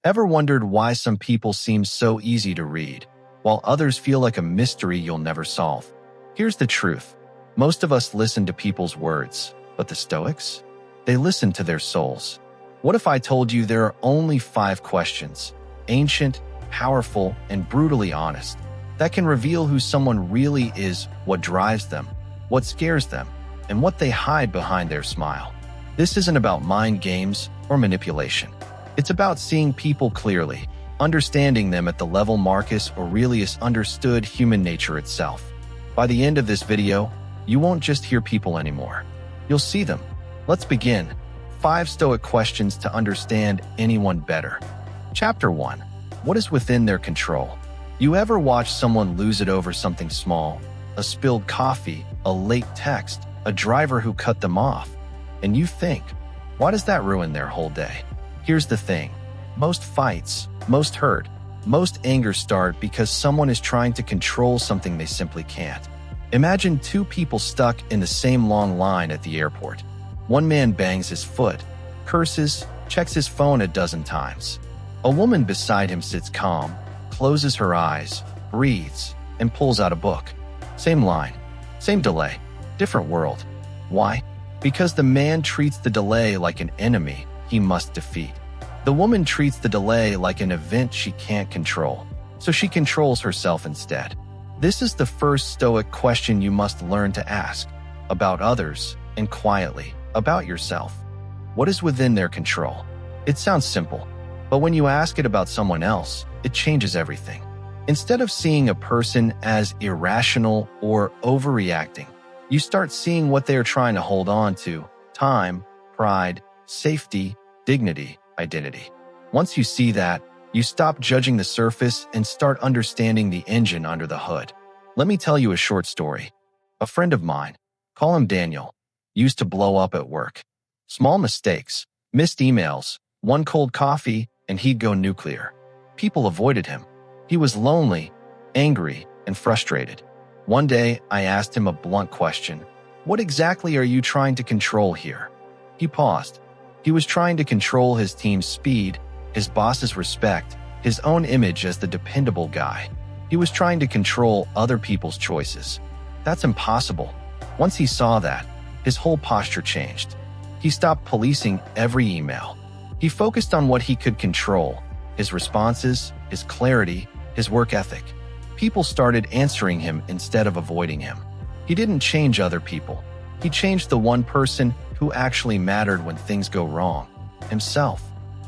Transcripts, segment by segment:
Ever wondered why some people seem so easy to read, while others feel like a mystery you'll never solve? Here's the truth. Most of us listen to people's words, but the Stoics? They listen to their souls. What if I told you there are only 5 questions, ancient, powerful, and brutally honest, that can reveal who someone really is, what drives them, what scares them, and what they hide behind their smile? This isn't about mind games or manipulation. It's about seeing people clearly, understanding them at the level Marcus Aurelius understood human nature itself. By the end of this video, you won't just hear people anymore. You'll see them. Let's begin. 5 Stoic questions to understand anyone better. Chapter 1. What is within their control? You ever watch someone lose it over something small? A spilled coffee, a late text, a driver who cut them off? And you think, why does that ruin their whole day? Here's the thing. Most fights, most hurt, most anger start because someone is trying to control something they simply can't. Imagine 2 people stuck in the same long line at the airport. One man bangs his foot, curses, checks his phone a dozen times. A woman beside him sits calm, closes her eyes, breathes, and pulls out a book. Same line, same delay, different world. Why? Because the man treats the delay like an enemy he must defeat. The woman treats the delay like an event she can't control, so she controls herself instead. This is the first Stoic question you must learn to ask, about others, and quietly, about yourself. What is within their control? It sounds simple, but when you ask it about someone else, it changes everything. Instead of seeing a person as irrational or overreacting, you start seeing what they are trying to hold on to: time, pride, safety, dignity, identity. Once you see that, you stop judging the surface and start understanding the engine under the hood. Let me tell you a short story. A friend of mine, call him Daniel, used to blow up at work. Small mistakes, missed emails, one cold coffee, and he'd go nuclear. People avoided him. He was lonely, angry, and frustrated. One day, I asked him a blunt question. What exactly are you trying to control here? He paused. He was trying to control his team's speed, his boss's respect, his own image as the dependable guy. He was trying to control other people's choices. That's impossible. Once he saw that, his whole posture changed. He stopped policing every email. He focused on what he could control: his responses, his clarity, his work ethic. People started answering him instead of avoiding him. He didn't change other people. He changed the one person who actually mattered when things go wrong: himself.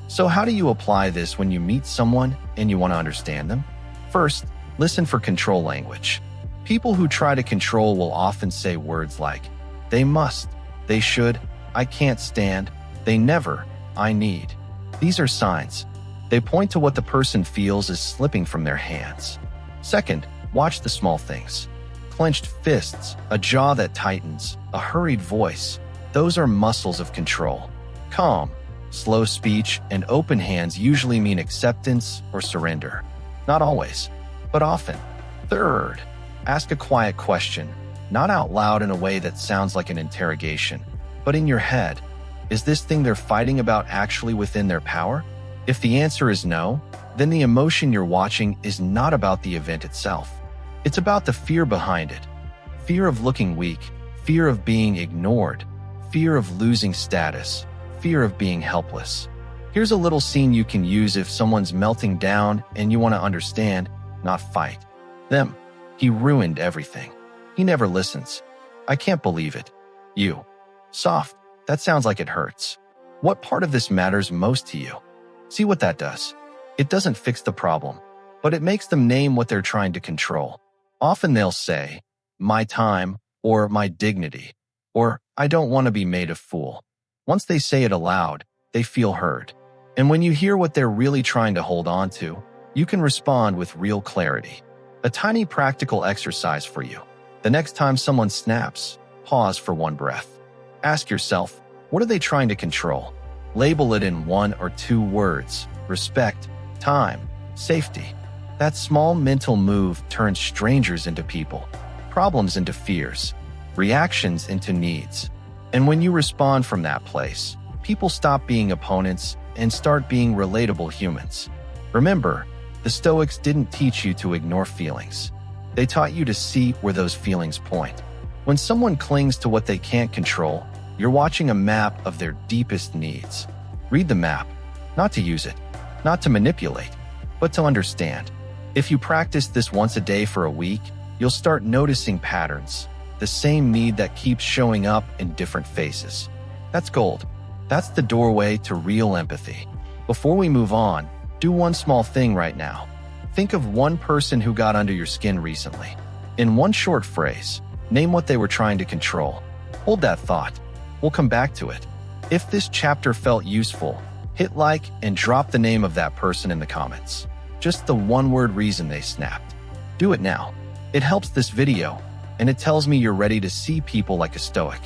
So how do you apply this when you meet someone and you want to understand them? First, listen for control language. People who try to control will often say words like, they must, they should, I can't stand, they never, I need. These are signs. They point to what the person feels is slipping from their hands. Second, watch the small things. Clenched fists, a jaw that tightens, a hurried voice. Those are muscles of control. Calm, slow speech, and open hands usually mean acceptance or surrender. Not always, but often. Third, ask a quiet question, not out loud in a way that sounds like an interrogation, but in your head. Is this thing they're fighting about actually within their power? If the answer is no, then the emotion you're watching is not about the event itself. It's about the fear behind it. Fear of looking weak, fear of being ignored, fear of losing status, fear of being helpless. Here's a little scene you can use if someone's melting down and you want to understand, not fight them. He ruined everything. He never listens. I can't believe it. You. Soft. That sounds like it hurts. What part of this matters most to you? See what that does. It doesn't fix the problem, but it makes them name what they're trying to control. Often they'll say, my time, or my dignity, or I don't want to be made a fool. Once they say it aloud, they feel heard. And when you hear what they're really trying to hold on to, you can respond with real clarity. A tiny practical exercise for you. The next time someone snaps, pause for one breath. Ask yourself, what are they trying to control? Label it in 1 or 2 words: respect, time, safety. That small mental move turns strangers into people, problems into fears, reactions into needs. And when you respond from that place, people stop being opponents and start being relatable humans. Remember, the Stoics didn't teach you to ignore feelings. They taught you to see where those feelings point. When someone clings to what they can't control, you're watching a map of their deepest needs. Read the map, not to use it, not to manipulate, but to understand. If you practice this once a day for a week, you'll start noticing patterns, the same need that keeps showing up in different faces. That's gold. That's the doorway to real empathy. Before we move on, do one small thing right now. Think of one person who got under your skin recently. In one short phrase, name what they were trying to control. Hold that thought. We'll come back to it. If this chapter felt useful, hit like and drop the name of that person in the comments. Just the one-word reason they snapped. Do it now. It helps this video, and it tells me you're ready to see people like a Stoic.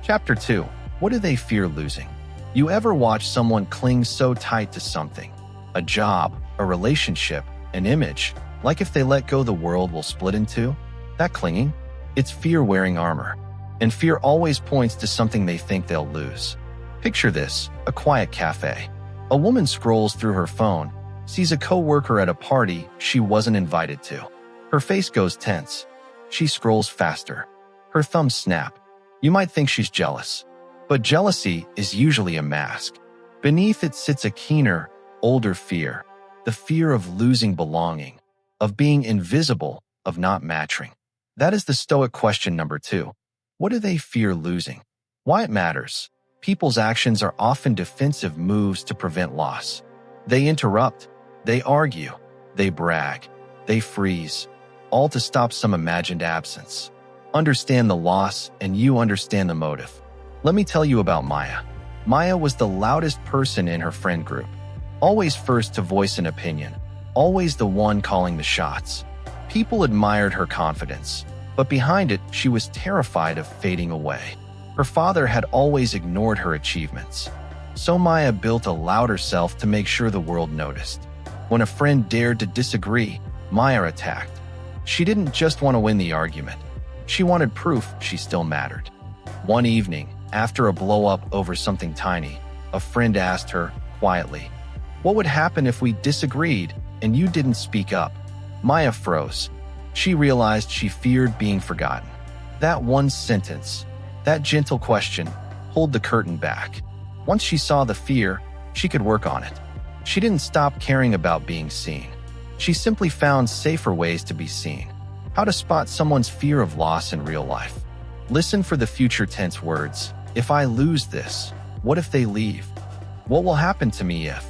Chapter 2. What do they fear losing? You ever watch someone cling so tight to something? A job, a relationship, an image, like if they let go the world will split in two? That clinging? It's fear wearing armor. And fear always points to something they think they'll lose. Picture this, a quiet cafe. A woman scrolls through her phone, sees a coworker at a party she wasn't invited to. Her face goes tense. She scrolls faster. Her thumbs snap. You might think she's jealous. But jealousy is usually a mask. Beneath it sits a keener, older fear. The fear of losing belonging, of being invisible, of not matching. That is the Stoic question number 2. What do they fear losing? Why it matters. People's actions are often defensive moves to prevent loss. They interrupt, they argue, they brag, they freeze, all to stop some imagined absence. Understand the loss and you understand the motive. Let me tell you about Maya. Maya was the loudest person in her friend group. Always first to voice an opinion, always the one calling the shots. People admired her confidence, but behind it, she was terrified of fading away. Her father had always ignored her achievements. So Maya built a louder self to make sure the world noticed. When a friend dared to disagree, Maya attacked. She didn't just want to win the argument. She wanted proof she still mattered. One evening, after a blow-up over something tiny, a friend asked her, quietly, "What would happen if we disagreed and you didn't speak up?" Maya froze. She realized she feared being forgotten. That one sentence, that gentle question, pulled the curtain back. Once she saw the fear, she could work on it. She didn't stop caring about being seen. She simply found safer ways to be seen. How to spot someone's fear of loss in real life. Listen for the future tense words. If I lose this, what if they leave? What will happen to me if?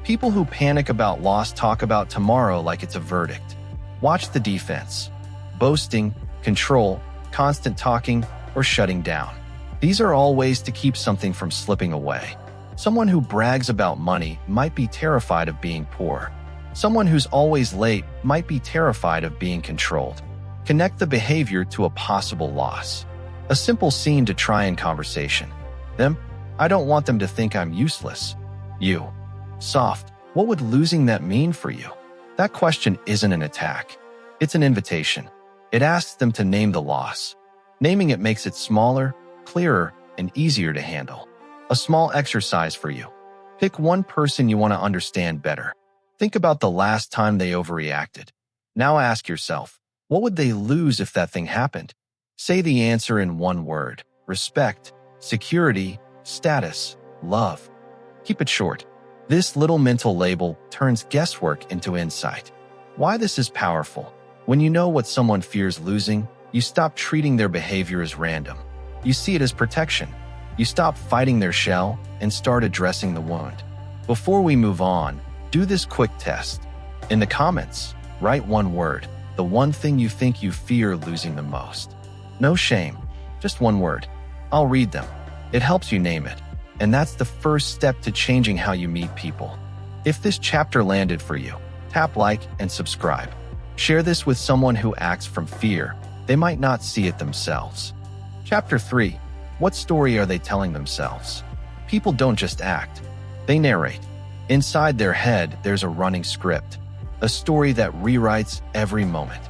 People who panic about loss talk about tomorrow like it's a verdict. Watch the defense. Boasting, control, constant talking, or shutting down. These are all ways to keep something from slipping away. Someone who brags about money might be terrified of being poor. Someone who's always late might be terrified of being controlled. Connect the behavior to a possible loss. A simple scene to try in conversation. Them, I don't want them to think I'm useless. You, soft, what would losing that mean for you? That question isn't an attack. It's an invitation. It asks them to name the loss. Naming it makes it smaller, clearer, and easier to handle. A small exercise for you. Pick one person you want to understand better. Think about the last time they overreacted. Now ask yourself, what would they lose if that thing happened? Say the answer in one word: respect, security, status, love. Keep it short. This little mental label turns guesswork into insight. Why this is powerful. When you know what someone fears losing, you stop treating their behavior as random. You see it as protection. You stop fighting their shell and start addressing the wound. Before we move on, do this quick test. In the comments, write one word, the one thing you think you fear losing the most. No shame, just one word. I'll read them. It helps you name it. And that's the first step to changing how you meet people. If this chapter landed for you, tap like and subscribe. Share this with someone who acts from fear. They might not see it themselves. Chapter 3. What story are they telling themselves? People don't just act. They narrate. Inside their head, there's a running script. A story that rewrites every moment.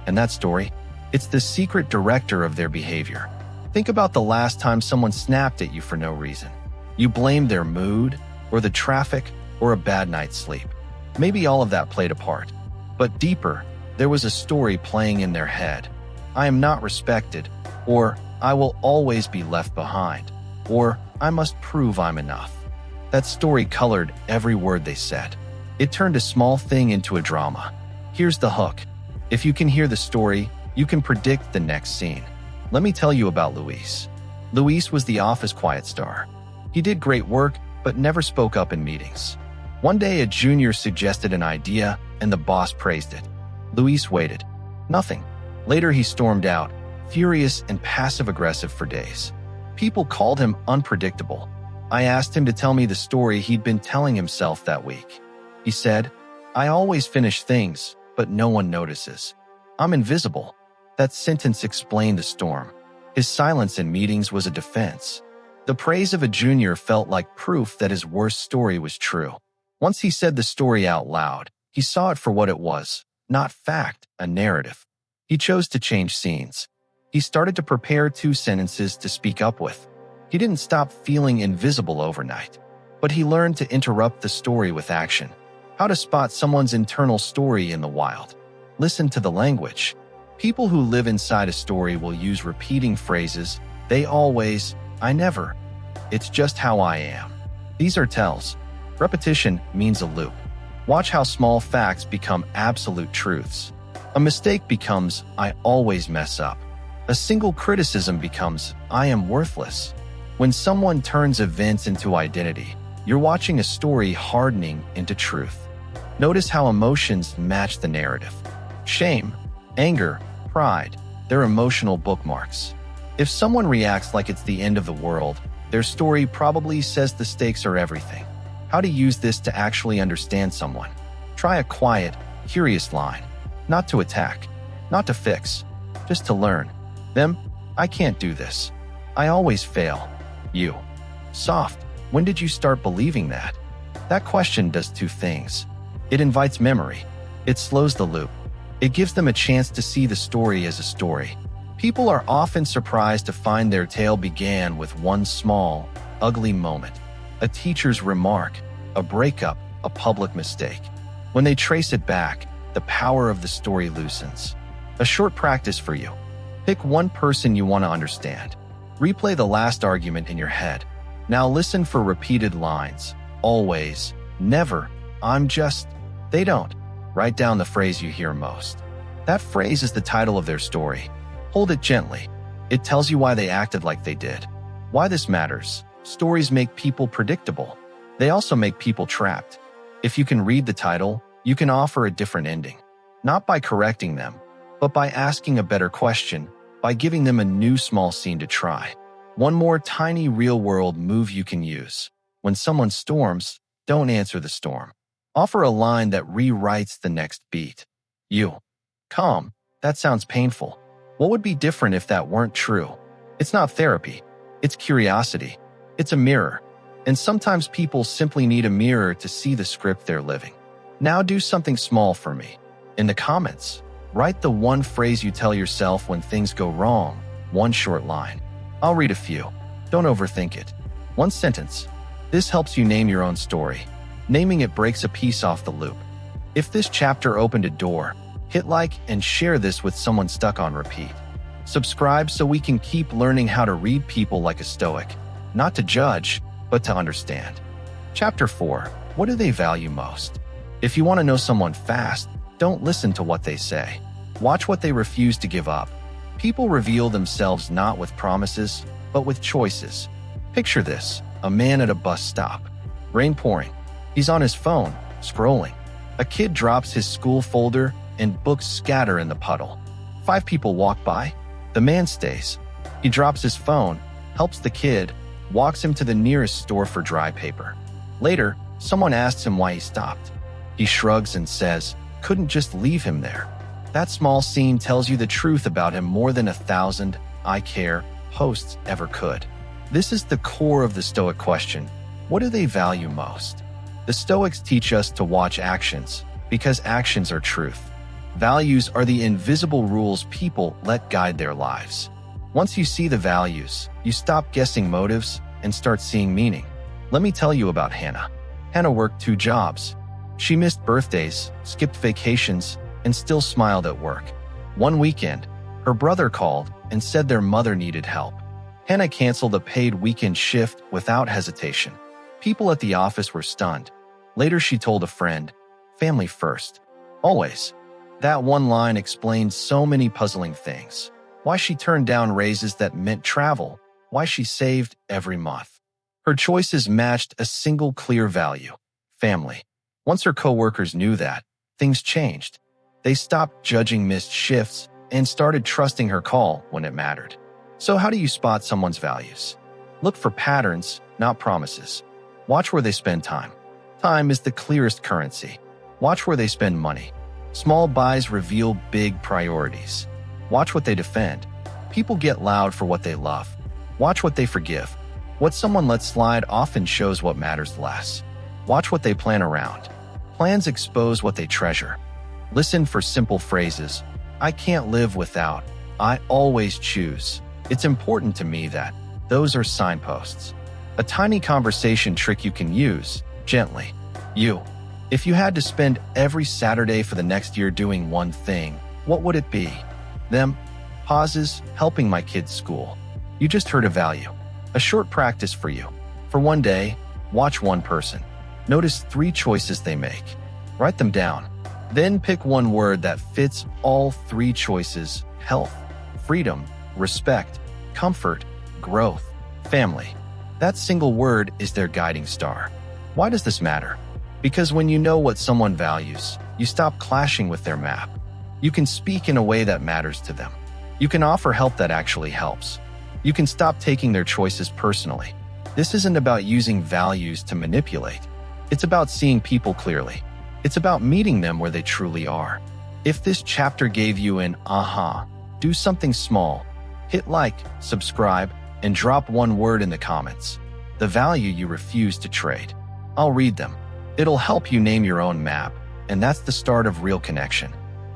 And that story? It's the secret director of their behavior. Think about the last time someone snapped at you for no reason. You blamed their mood, or the traffic, or a bad night's sleep. Maybe all of that played a part. But deeper, there was a story playing in their head. I am not respected, or I will always be left behind, or I must prove I'm enough. That story colored every word they said. It turned a small thing into a drama. Here's the hook. If you can hear the story, you can predict the next scene. Let me tell you about Luis. Luis was the office quiet star. He did great work, but never spoke up in meetings. One day, a junior suggested an idea, and the boss praised it. Luis waited. Nothing. Later, he stormed out, furious and passive-aggressive for days. People called him unpredictable. I asked him to tell me the story he'd been telling himself that week. He said, "I always finish things, but no one notices. I'm invisible." That sentence explained the storm. His silence in meetings was a defense. The praise of a junior felt like proof that his worst story was true. Once he said the story out loud, he saw it for what it was, not fact, a narrative. He chose to change scenes. He started to prepare 2 sentences to speak up with. He didn't stop feeling invisible overnight, but he learned to interrupt the story with action. How to spot someone's internal story in the wild. Listen to the language. People who live inside a story will use repeating phrases. They always, I never. It's just how I am. These are tells. Repetition means a loop. Watch how small facts become absolute truths. A mistake becomes, I always mess up. A single criticism becomes, I am worthless. When someone turns events into identity, you're watching a story hardening into truth. Notice how emotions match the narrative. Shame, anger, pride, they're emotional bookmarks. If someone reacts like it's the end of the world, their story probably says the stakes are everything. How to use this to actually understand someone. Try a quiet, curious line. Not to attack, not to fix, just to learn. Them, I can't do this. I always fail. You. Soft, when did you start believing that? That question does 2 things. It invites memory. It slows the loop. It gives them a chance to see the story as a story. People are often surprised to find their tale began with one small, ugly moment. A teacher's remark, a breakup, a public mistake. When they trace it back, the power of the story loosens. A short practice for you. Pick one person you want to understand. Replay the last argument in your head. Now listen for repeated lines. Always, never, I'm just, they don't. Write down the phrase you hear most. That phrase is the title of their story. Hold it gently. It tells you why they acted like they did. Why this matters. Stories make people predictable. They also make people trapped. If you can read the title, you can offer a different ending. Not by correcting them, but by asking a better question, by giving them a new small scene to try. One more tiny real-world move you can use. When someone storms, don't answer the storm. Offer a line that rewrites the next beat. You. Calm. That sounds painful. What would be different if that weren't true? It's not therapy. It's curiosity. It's a mirror. And sometimes people simply need a mirror to see the script they're living. Now do something small for me. In the comments, write the one phrase you tell yourself when things go wrong. One short line. I'll read a few. Don't overthink it. One sentence. This helps you name your own story. Naming it breaks a piece off the loop. If this chapter opened a door, hit like and share this with someone stuck on repeat. Subscribe so we can keep learning how to read people like a Stoic. Not to judge, but to understand. Chapter 4. What do they value most? If you want to know someone fast, don't listen to what they say. Watch what they refuse to give up. People reveal themselves not with promises, but with choices. Picture this, a man at a bus stop. Rain pouring. He's on his phone, scrolling. A kid drops his school folder and books scatter in the puddle. 5 people walk by. The man stays. He drops his phone, helps the kid, walks him to the nearest store for dry paper. Later, someone asks him why he stopped. He shrugs and says, couldn't just leave him there. That small scene tells you the truth about him more than 1,000 I care posts ever could. This is the core of the Stoic question. What do they value most? The Stoics teach us to watch actions, because actions are truth. Values are the invisible rules people let guide their lives. Once you see the values, you stop guessing motives and start seeing meaning. Let me tell you about Hannah. Hannah worked 2 jobs. She missed birthdays, skipped vacations, and still smiled at work. One weekend, her brother called and said their mother needed help. Hannah canceled a paid weekend shift without hesitation. People at the office were stunned. Later she told a friend, "Family first. Always." That one line explained so many puzzling things. Why she turned down raises that meant travel, why she saved every month. Her choices matched a single clear value: family. Once her coworkers knew that, things changed. They stopped judging missed shifts and started trusting her call when it mattered. So how do you spot someone's values? Look for patterns, not promises. Watch where they spend time. Time is the clearest currency. Watch where they spend money. Small buys reveal big priorities. Watch what they defend. People get loud for what they love. Watch what they forgive. What someone lets slide often shows what matters less. Watch what they plan around. Plans expose what they treasure. Listen for simple phrases. "I can't live without." "I always choose." "It's important to me that." Those are signposts. A tiny conversation trick you can use, gently. You. If you had to spend every Saturday for the next year doing one thing, what would it be? Them. Pauses, helping my kids' school. You just heard a value. A short practice for you. For one day, watch one person. Notice 3 choices they make. Write them down. Then pick one word that fits all 3 choices: health, freedom, respect, comfort, growth, family. That single word is their guiding star. Why does this matter? Because when you know what someone values, you stop clashing with their map. You can speak in a way that matters to them. You can offer help that actually helps. You can stop taking their choices personally. This isn't about using values to manipulate. It's about seeing people clearly. It's about meeting them where they truly are. If this chapter gave you an aha, do something small. Hit like, subscribe, and drop one word in the comments. The value you refuse to trade. I'll read them. It'll help you name your own map, and that's the start of real connection.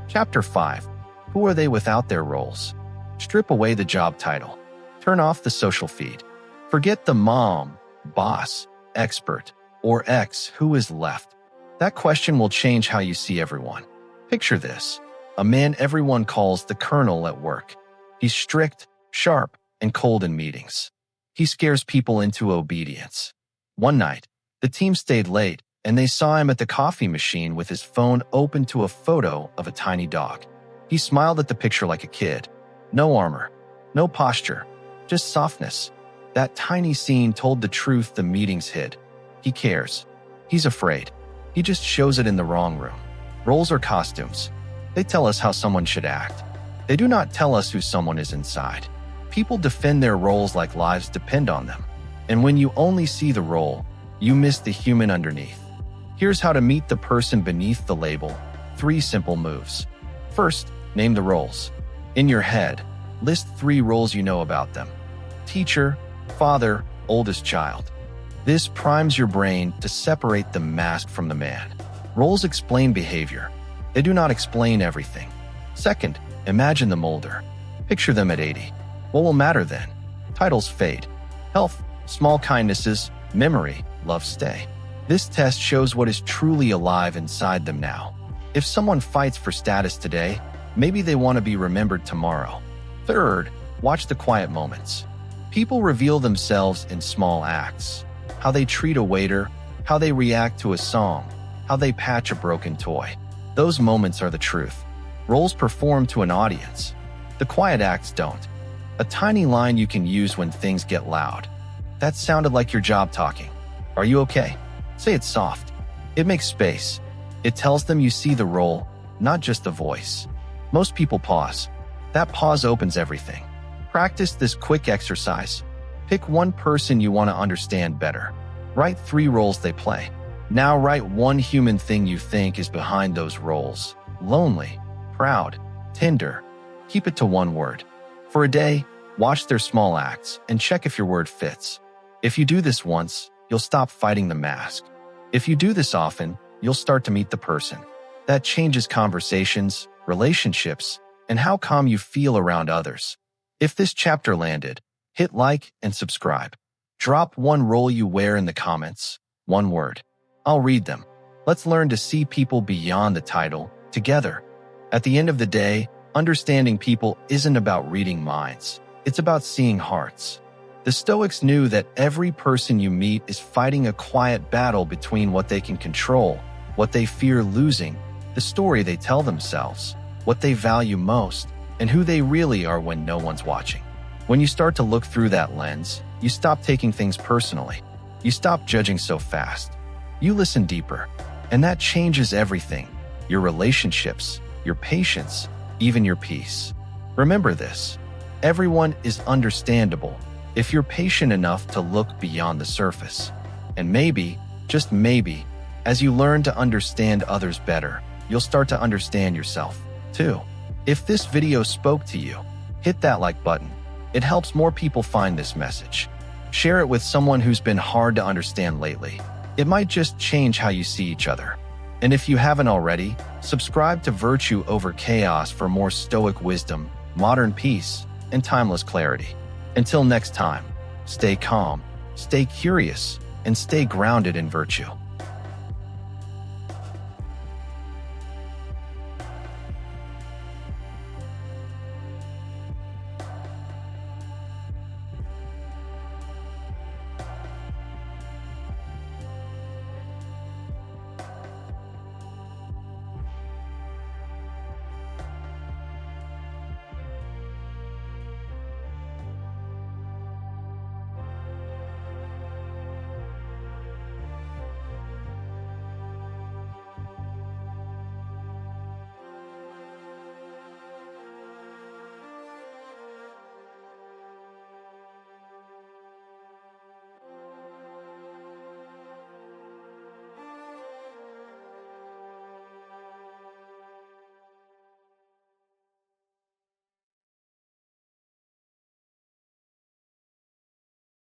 Chapter 5. Who are they without their roles? Strip away the job title. Turn off the social feed. Forget the mom, boss, expert, or ex. Who is left? That question will change how you see everyone. Picture this: a man everyone calls the colonel at work. He's strict, sharp, and cold in meetings. He scares people into obedience. One night, the team stayed late, and they saw him at the coffee machine with his phone open to a photo of a tiny dog. He smiled at the picture like a kid. No armor, no posture, just softness. That tiny scene told the truth the meetings hid. He cares. He's afraid. He just shows it in the wrong room. Roles are costumes. They tell us how someone should act. They do not tell us who someone is inside. People defend their roles like lives depend on them. And when you only see the role, you miss the human underneath. Here's how to meet the person beneath the label. 3 simple moves. First, name the roles. In your head, list 3 roles you know about them. Teacher, father, oldest child. This primes your brain to separate the mask from the man. Roles explain behavior. They do not explain everything. Second, imagine them older. Picture them at 80. What will matter then? Titles fade. Health, small kindnesses, memory, love stay. This test shows what is truly alive inside them now. If someone fights for status today, maybe they want to be remembered tomorrow. Third, watch the quiet moments. People reveal themselves in small acts. How they treat a waiter, how they react to a song, how they patch a broken toy. Those moments are the truth. Roles perform to an audience. The quiet acts don't. A tiny line you can use when things get loud. That sounded like your job talking. Are you okay? Say it soft. It makes space. It tells them you see the role, not just the voice. Most people pause. That pause opens everything. Practice this quick exercise. Pick one person you want to understand better. Write 3 roles they play. Now write one human thing you think is behind those roles. Lonely, proud, tender. Keep it to one word. For a day, watch their small acts and check if your word fits. If you do this once, you'll stop fighting the mask. If you do this often, you'll start to meet the person. That changes conversations, relationships, and how calm you feel around others. If this chapter landed, hit like and subscribe. Drop one role you wear in the comments. One word. I'll read them. Let's learn to see people beyond the title together. At the end of the day, understanding people isn't about reading minds. It's about seeing hearts. The Stoics knew that every person you meet is fighting a quiet battle between what they can control, what they fear losing, the story they tell themselves, what they value most, and who they really are when no one's watching. When you start to look through that lens, you stop taking things personally. You stop judging so fast. You listen deeper, and that changes everything. Your relationships, your patience, even your peace. Remember this: everyone is understandable if you're patient enough to look beyond the surface. And maybe, just maybe, as you learn to understand others better, you'll start to understand yourself, too. If this video spoke to you, hit that like button. It helps more people find this message. Share it with someone who's been hard to understand lately. It might just change how you see each other. And if you haven't already, subscribe to Virtue Over Chaos for more Stoic wisdom, modern peace, and timeless clarity. Until next time, stay calm, stay curious, and stay grounded in virtue.